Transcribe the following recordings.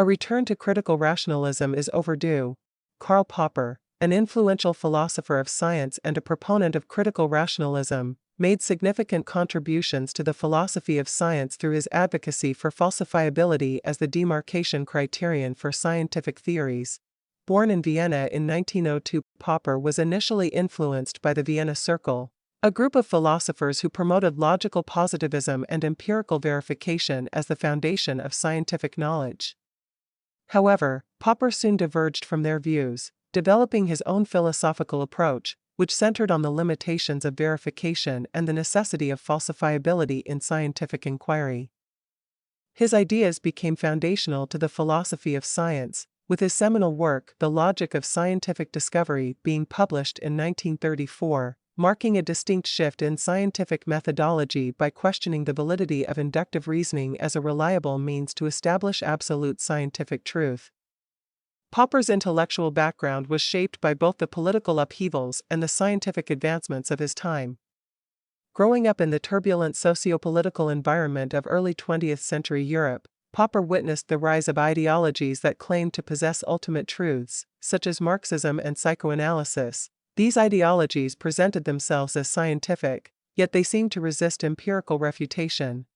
A return to critical rationalism is overdue. Karl Popper, an influential philosopher of science and a proponent of critical rationalism, made significant contributions to the philosophy of science through his advocacy for falsifiability as the demarcation criterion for scientific theories. Born in Vienna in 1902, Popper was initially influenced by the Vienna Circle, a group of philosophers who promoted logical positivism and empirical verification as the foundation of scientific knowledge. However, Popper soon diverged from their views, developing his own philosophical approach, which centered on the limitations of verification and the necessity of falsifiability in scientific inquiry. His ideas became foundational to the philosophy of science, with his seminal work, The Logic of Scientific Discovery, being published in 1934, marking a distinct shift in scientific methodology by questioning the validity of inductive reasoning as a reliable means to establish absolute scientific truth. Popper's intellectual background was shaped by both the political upheavals and the scientific advancements of his time. Growing up in the turbulent socio-political environment of early 20th century Europe, Popper witnessed the rise of ideologies that claimed to possess ultimate truths, such as Marxism and psychoanalysis. These ideologies presented themselves as scientific, yet they seemed to resist empirical refutation.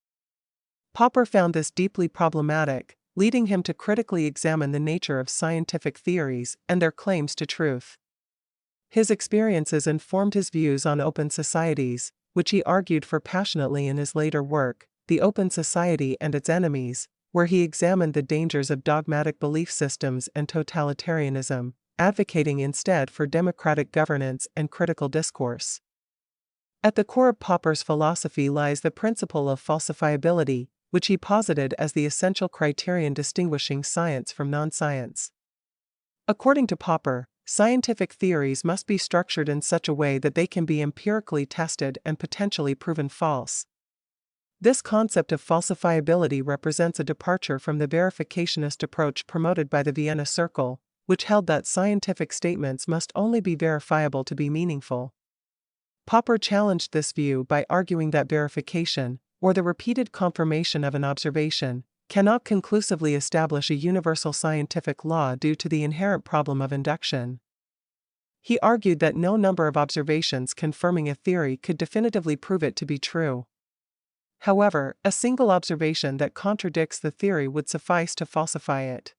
Popper found this deeply problematic, leading him to critically examine the nature of scientific theories and their claims to truth. His experiences informed his views on open societies, which he argued for passionately in his later work, The Open Society and Its Enemies, where he examined the dangers of dogmatic belief systems and totalitarianism, advocating instead for democratic governance and critical discourse. At the core of Popper's philosophy lies the principle of falsifiability, which he posited as the essential criterion distinguishing science from non-science. According to Popper, scientific theories must be structured in such a way that they can be empirically tested and potentially proven false. This concept of falsifiability represents a departure from the verificationist approach promoted by the Vienna Circle, which held that scientific statements must only be verifiable to be meaningful. Popper challenged this view by arguing that verification, or the repeated confirmation of an observation, cannot conclusively establish a universal scientific law due to the inherent problem of induction. He argued that no number of observations confirming a theory could definitively prove it to be true. However, a single observation that contradicts the theory would suffice to falsify it.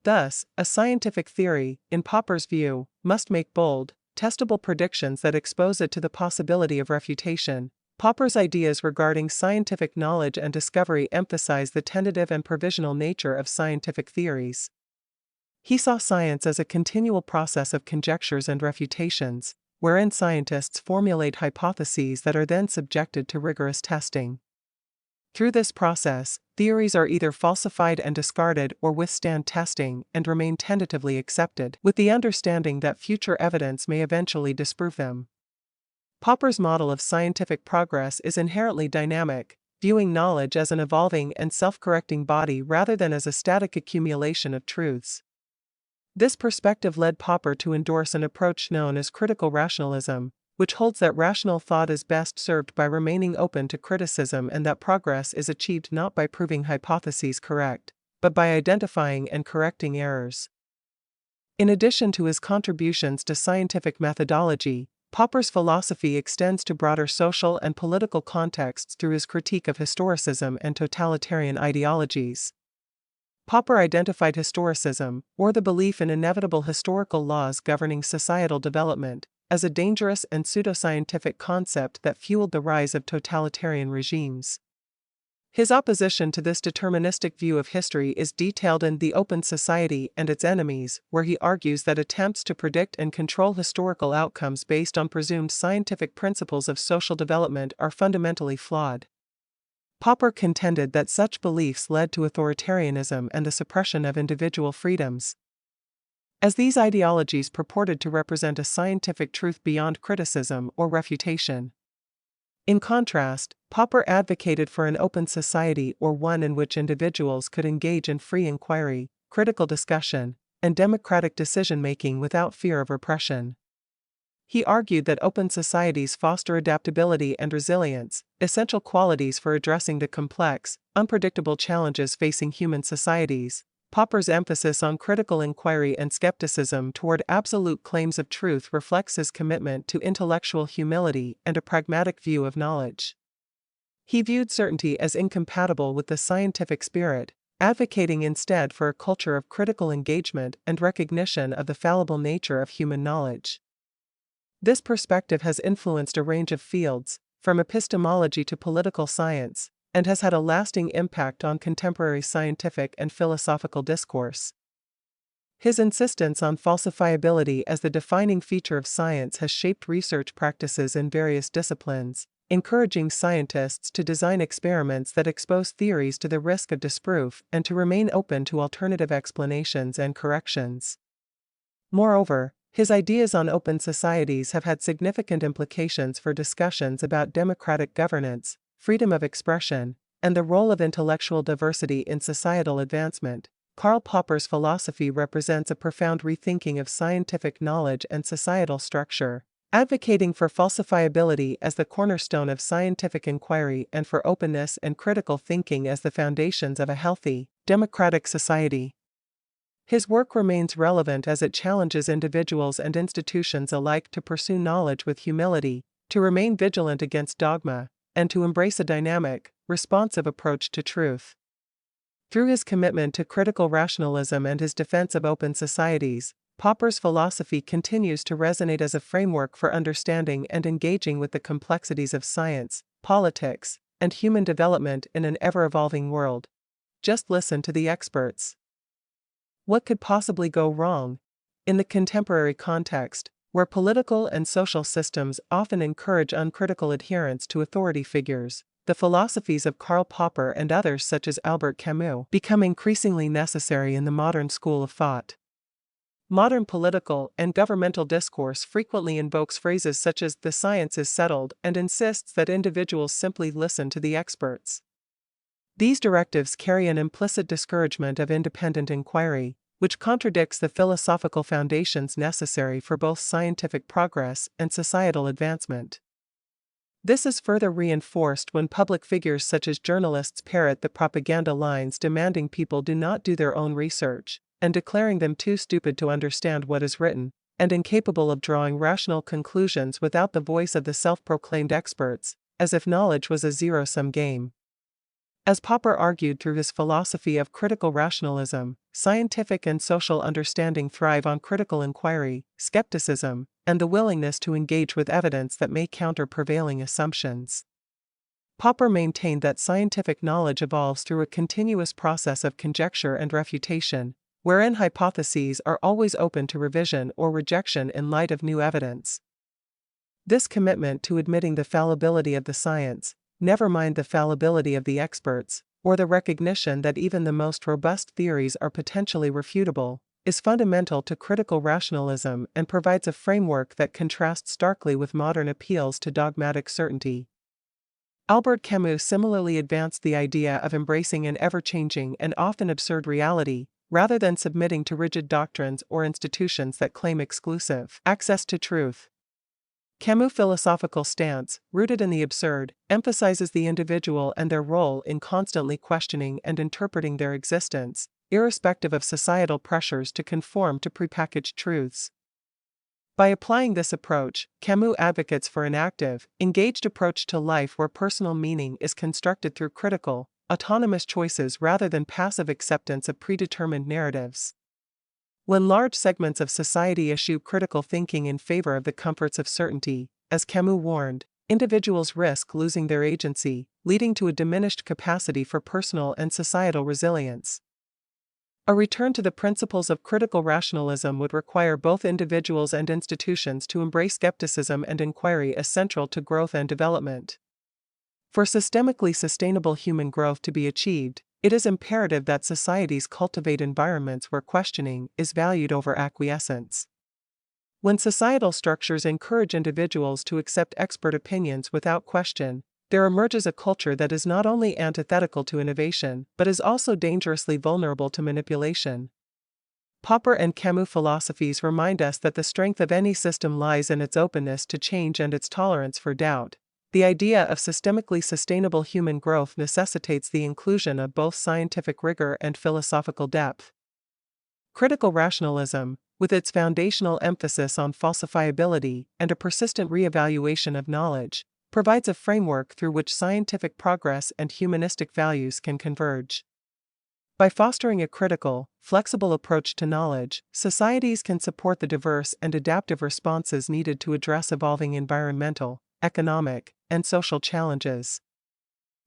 Thus, a scientific theory, in Popper's view, must make bold, testable predictions that expose it to the possibility of refutation. Popper's ideas regarding scientific knowledge and discovery emphasize the tentative and provisional nature of scientific theories. He saw science as a continual process of conjectures and refutations, wherein scientists formulate hypotheses that are then subjected to rigorous testing. Through this process, theories are either falsified and discarded or withstand testing and remain tentatively accepted, with the understanding that future evidence may eventually disprove them. Popper's model of scientific progress is inherently dynamic, viewing knowledge as an evolving and self-correcting body rather than as a static accumulation of truths. This perspective led Popper to endorse an approach known as critical rationalism, which holds that rational thought is best served by remaining open to criticism and that progress is achieved not by proving hypotheses correct, but by identifying and correcting errors. In addition to his contributions to scientific methodology, Popper's philosophy extends to broader social and political contexts through his critique of historicism and totalitarian ideologies. Popper identified historicism, or the belief in inevitable historical laws governing societal development, as a dangerous and pseudoscientific concept that fueled the rise of totalitarian regimes. His opposition to this deterministic view of history is detailed in The Open Society and Its Enemies, where he argues that attempts to predict and control historical outcomes based on presumed scientific principles of social development are fundamentally flawed. Popper contended that such beliefs led to authoritarianism and the suppression of individual freedoms. As these ideologies purported to represent a scientific truth beyond criticism or refutation. In contrast, Popper advocated for an open society or one in which individuals could engage in free inquiry, critical discussion, and democratic decision-making without fear of repression. He argued that open societies foster adaptability and resilience, essential qualities for addressing the complex, unpredictable challenges facing human societies, Popper's emphasis on critical inquiry and skepticism toward absolute claims of truth reflects his commitment to intellectual humility and a pragmatic view of knowledge. He viewed certainty as incompatible with the scientific spirit, advocating instead for a culture of critical engagement and recognition of the fallible nature of human knowledge. This perspective has influenced a range of fields, from epistemology to political science, and has had a lasting impact on contemporary scientific and philosophical discourse. His insistence on falsifiability as the defining feature of science has shaped research practices in various disciplines, encouraging scientists to design experiments that expose theories to the risk of disproof and to remain open to alternative explanations and corrections. Moreover, his ideas on open societies have had significant implications for discussions about democratic governance, freedom of expression, and the role of intellectual diversity in societal advancement. Karl Popper's philosophy represents a profound rethinking of scientific knowledge and societal structure, advocating for falsifiability as the cornerstone of scientific inquiry and for openness and critical thinking as the foundations of a healthy, democratic society. His work remains relevant as it challenges individuals and institutions alike to pursue knowledge with humility, to remain vigilant against dogma, and to embrace a dynamic, responsive approach to truth. Through his commitment to critical rationalism and his defense of open societies, Popper's philosophy continues to resonate as a framework for understanding and engaging with the complexities of science, politics, and human development in an ever-evolving world. Just listen to the experts. What could possibly go wrong? In the contemporary context, where political and social systems often encourage uncritical adherence to authority figures, the philosophies of Karl Popper and others such as Albert Camus become increasingly necessary in the modern school of thought. Modern political and governmental discourse frequently invokes phrases such as "the science is settled" and insists that individuals simply listen to the experts. These directives carry an implicit discouragement of independent inquiry, which contradicts the philosophical foundations necessary for both scientific progress and societal advancement. This is further reinforced when public figures such as journalists parrot the propaganda lines demanding people do not do their own research, and declaring them too stupid to understand what is written, and incapable of drawing rational conclusions without the voice of the self-proclaimed experts, as if knowledge was a zero-sum game. As Popper argued through his philosophy of critical rationalism, scientific and social understanding thrive on critical inquiry, skepticism, and the willingness to engage with evidence that may counter prevailing assumptions. Popper maintained that scientific knowledge evolves through a continuous process of conjecture and refutation, wherein hypotheses are always open to revision or rejection in light of new evidence. This commitment to admitting the fallibility of the science, never mind the fallibility of the experts, or the recognition that even the most robust theories are potentially refutable, is fundamental to critical rationalism and provides a framework that contrasts starkly with modern appeals to dogmatic certainty. Albert Camus similarly advanced the idea of embracing an ever-changing and often absurd reality, rather than submitting to rigid doctrines or institutions that claim exclusive access to truth. Camus' philosophical stance, rooted in the absurd, emphasizes the individual and their role in constantly questioning and interpreting their existence, irrespective of societal pressures to conform to prepackaged truths. By applying this approach, Camus advocates for an active, engaged approach to life where personal meaning is constructed through critical, autonomous choices rather than passive acceptance of predetermined narratives. When large segments of society eschew critical thinking in favor of the comforts of certainty, as Camus warned, individuals risk losing their agency, leading to a diminished capacity for personal and societal resilience. A return to the principles of critical rationalism would require both individuals and institutions to embrace skepticism and inquiry as central to growth and development. For systemically sustainable human growth to be achieved, it is imperative that societies cultivate environments where questioning is valued over acquiescence. When societal structures encourage individuals to accept expert opinions without question, there emerges a culture that is not only antithetical to innovation but is also dangerously vulnerable to manipulation. Popper and Camus philosophies remind us that the strength of any system lies in its openness to change and its tolerance for doubt. The idea of systemically sustainable human growth necessitates the inclusion of both scientific rigor and philosophical depth. Critical rationalism, with its foundational emphasis on falsifiability and a persistent reevaluation of knowledge, provides a framework through which scientific progress and humanistic values can converge. By fostering a critical, flexible approach to knowledge, societies can support the diverse and adaptive responses needed to address evolving environmental, economic, and social challenges.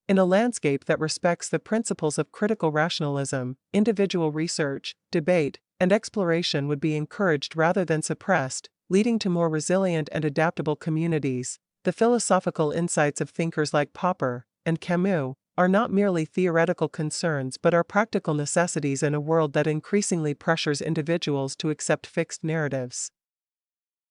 In a landscape that respects the principles of critical rationalism, individual research, debate, and exploration would be encouraged rather than suppressed, leading to more resilient and adaptable communities. The philosophical insights of thinkers like Popper and Camus are not merely theoretical concerns but are practical necessities in a world that increasingly pressures individuals to accept fixed narratives.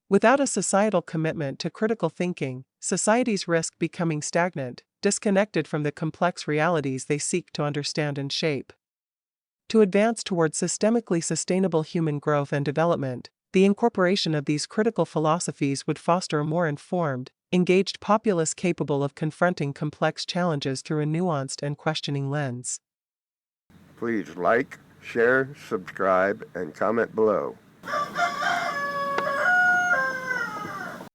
Without a societal commitment to critical thinking, societies risk becoming stagnant, disconnected from the complex realities they seek to understand and shape. To advance toward systemically sustainable human growth and development, the incorporation of these critical philosophies would foster a more informed, engaged populace capable of confronting complex challenges through a nuanced and questioning lens. Please like, share, subscribe, and comment below.